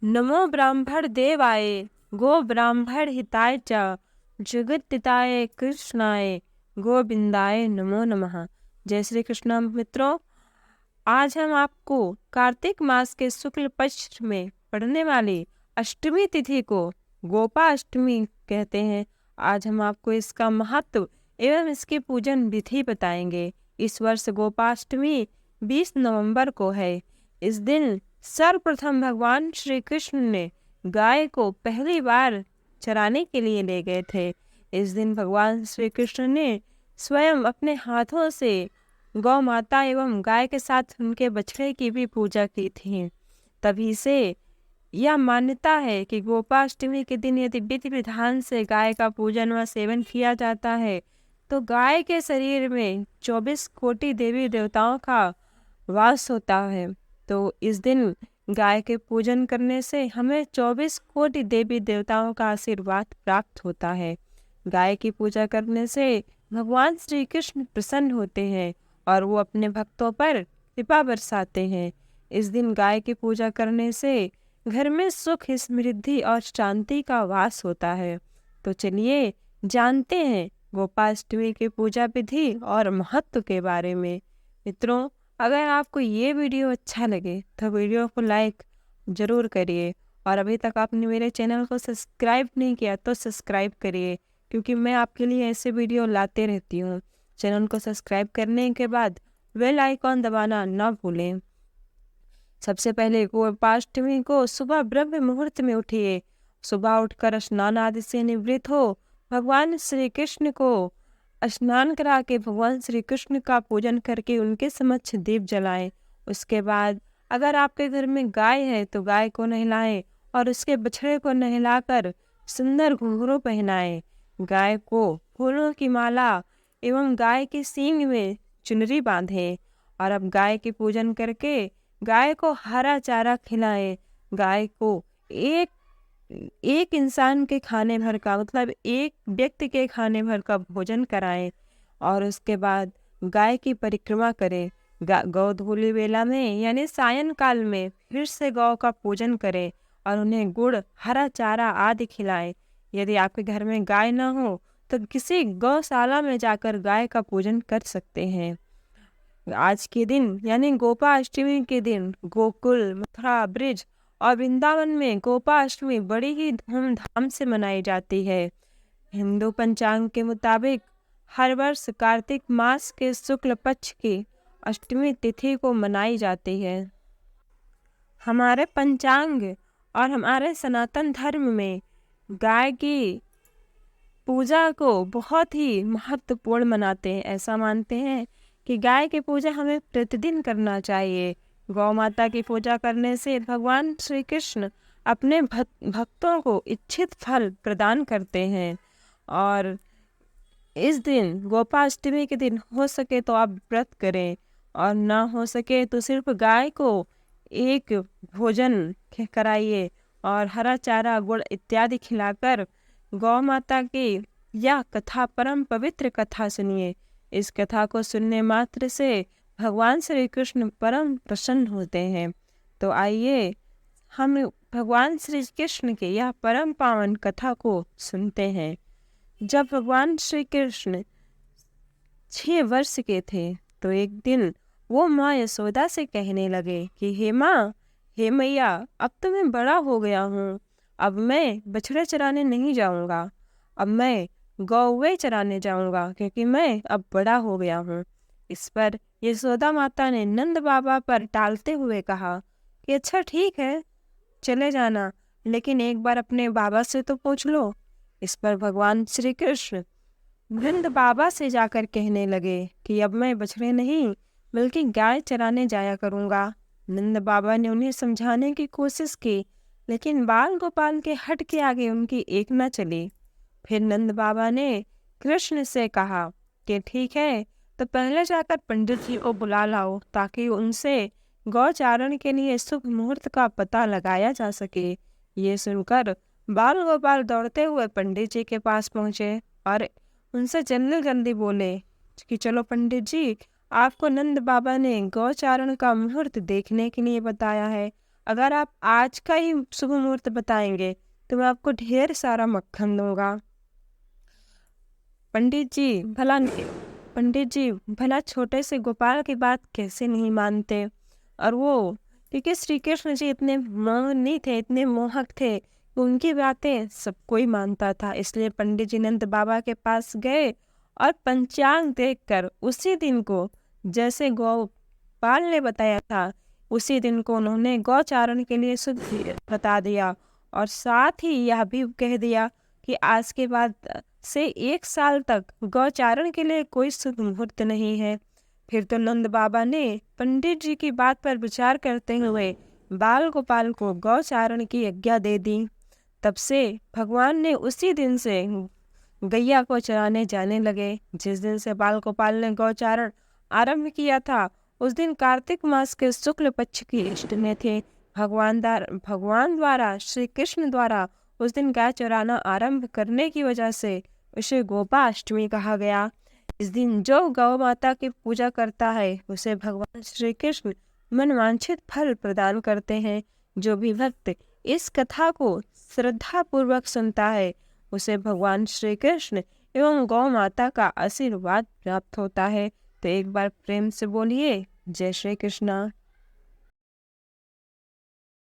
नमो ब्राह्मण देवाय गो ब्राह्मण हिताय च जगत्तिताय कृष्णाय गोविंदाय नमो नमः। जय श्री कृष्ण मित्रों, आज हम आपको कार्तिक मास के शुक्ल पक्ष में पड़ने वाली अष्टमी तिथि को गोपाष्टमी कहते हैं। आज हम आपको इसका महत्व एवं इसकी पूजन विधि बताएंगे। इस वर्ष गोपाष्टमी 20 नवंबर को है। इस दिन सर्वप्रथम भगवान श्री कृष्ण ने गाय को पहली बार चराने के लिए ले गए थे। इस दिन भगवान श्री कृष्ण ने स्वयं अपने हाथों से गौ माता एवं गाय के साथ उनके बछड़े की भी पूजा की थी। तभी से यह मान्यता है कि गोपाष्टमी के दिन यदि विधि विधान से गाय का पूजन व सेवन किया जाता है तो गाय के शरीर में 24 कोटि देवी देवताओं का वास होता है। तो इस दिन गाय के पूजन करने से हमें 24 कोटि देवी देवताओं का आशीर्वाद प्राप्त होता है। गाय की पूजा करने से भगवान श्री कृष्ण प्रसन्न होते हैं और वो अपने भक्तों पर कृपा बरसाते हैं। इस दिन गाय की पूजा करने से घर में सुख, समृद्धि और शांति का वास होता है। तो चलिए जानते हैं गोपाष्टमी की पूजा विधि और महत्व के बारे में। मित्रों, अगर आपको ये वीडियो अच्छा लगे तो वीडियो को लाइक ज़रूर करिए और अभी तक आपने मेरे चैनल को सब्सक्राइब नहीं किया तो सब्सक्राइब करिए, क्योंकि मैं आपके लिए ऐसे वीडियो लाते रहती हूँ। चैनल को सब्सक्राइब करने के बाद बेल आइकॉन दबाना ना भूलें। सबसे पहले गोपाष्टमी को सुबह ब्रह्म मुहूर्त में उठिए। सुबह उठकर स्नान आदि से निवृत्त हो भगवान श्री कृष्ण को स्नान करा के भगवान श्री कृष्ण का पूजन करके उनके समक्ष दीप जलाएं। उसके बाद अगर आपके घर में गाय है तो गाय को नहलाएं और उसके बछड़े को नहलाकर सुंदर घुंघरू पहनाएं। गाय को फूलों की माला एवं गाय के सींग में चुनरी बांधें और अब गाय की पूजन करके गाय को हरा चारा खिलाएं। गाय को एक इंसान के खाने भर का, मतलब एक व्यक्ति के खाने भर का भोजन कराएं और उसके बाद गाय की परिक्रमा करें। गौधूली वेला में यानी सायं काल में फिर से गौ का पूजन करें और उन्हें गुड़, हरा चारा आदि खिलाएं। यदि आपके घर में गाय न हो तो किसी गौशाला में जाकर गाय का पूजन कर सकते हैं। आज के दिन यानी गोपाष्टमी के दिन गोकुल, मथुरा, ब्रिज और वृंदावन में गोपाष्टमी बड़ी ही धूमधाम से मनाई जाती है। हिंदू पंचांग के मुताबिक हर वर्ष कार्तिक मास के शुक्ल पक्ष की अष्टमी तिथि को मनाई जाती है। हमारे पंचांग और हमारे सनातन धर्म में गाय की पूजा को बहुत ही महत्वपूर्ण मनाते हैं। ऐसा मानते हैं कि गाय की पूजा हमें प्रतिदिन करना चाहिए। गौ माता की पूजा करने से भगवान श्री कृष्ण अपने भक्तों को इच्छित फल प्रदान करते हैं। और इस दिन गोपाष्टमी के दिन हो सके तो आप व्रत करें और ना हो सके तो सिर्फ गाय को एक भोजन कराइए और हरा चारा, गुड़ इत्यादि खिलाकर गौ माता की यह कथा, परम पवित्र कथा सुनिए। इस कथा को सुनने मात्र से भगवान श्री कृष्ण परम प्रसन्न होते हैं। तो आइए हम भगवान श्री कृष्ण के यह परम पावन कथा को सुनते हैं। जब भगवान श्री कृष्ण 6 वर्ष के थे तो एक दिन वो माँ यशोदा से कहने लगे कि हे माँ, हे मैया, अब तो मैं बड़ा हो गया हूँ, अब मैं बछड़े चराने नहीं जाऊँगा, अब मैं गौवे चराने जाऊँगा, क्योंकि मैं अब बड़ा हो गया हूँ। इस पर यशोदा माता ने नंद बाबा पर टालते हुए कहा कि अच्छा ठीक है, चले जाना, लेकिन एक बार अपने बाबा से तो पूछ लो। इस पर भगवान श्री कृष्ण नंद बाबा से जाकर कहने लगे कि अब मैं बछड़े नहीं बल्कि गाय चराने जाया करूँगा। नंद बाबा ने उन्हें समझाने की कोशिश की, लेकिन बाल गोपाल के हट के आगे उनकी एक न चली। फिर नंद बाबा ने कृष्ण से कहा कि ठीक है, तो पहले जाकर पंडित जी को बुला लाओ ताकि उनसे गौचारण के लिए शुभ मुहूर्त का पता लगाया जा सके। ये सुनकर बाल गोपाल दौड़ते हुए पंडित जी के पास पहुँचे और उनसे जल्दी जल्दी बोले कि चलो पंडित जी, आपको नंद बाबा ने गौचारण का मुहूर्त देखने के लिए बताया है, अगर आप आज का ही शुभ मुहूर्त बताएंगे तो मैं आपको ढेर सारा मक्खन दूंगा। पंडित जी भला पंडित जी भला छोटे से गोपाल की बात कैसे नहीं मानते। और वो क्योंकि श्री कृष्ण जी इतने मोहनी थे, इतने मोहक थे कि उनकी बातें सब कोई मानता था। इसलिए पंडित जी नंद बाबा के पास गए और पंचांग देखकर उसी दिन को, जैसे गोपाल ने बताया था, उसी दिन को उन्होंने गौचारण के लिए शुभ बता दिया। और साथ ही यह भी कह दिया कि आज के बाद से 1 साल तक गौचारण के लिए कोई शुभ मुहूर्त नहीं है। फिर तो नंद बाबा ने पंडित जी की बात पर विचार करते हुए बाल गोपाल को गौचारण की आज्ञा दे दी। तब से भगवान ने उसी दिन से गैया को चराने जाने लगे। जिस दिन से बाल गोपाल ने गौचारण आरंभ किया था, उस दिन कार्तिक मास के शुक्ल पक्ष की अष्टमी थे। भगवान द्वारा, श्री कृष्ण द्वारा उस दिन गाय चराना आरंभ करने की वजह से उसे गोपाष्टमी कहा गया। इस दिन जो गौ माता की पूजा करता है उसे भगवान श्री कृष्ण मनवांछित फल प्रदान करते हैं। जो भी भक्त इस कथा को श्रद्धा पूर्वक सुनता है उसे भगवान श्री कृष्ण एवं गौ माता का आशीर्वाद प्राप्त होता है। तो एक बार प्रेम से बोलिए जय श्री कृष्णा।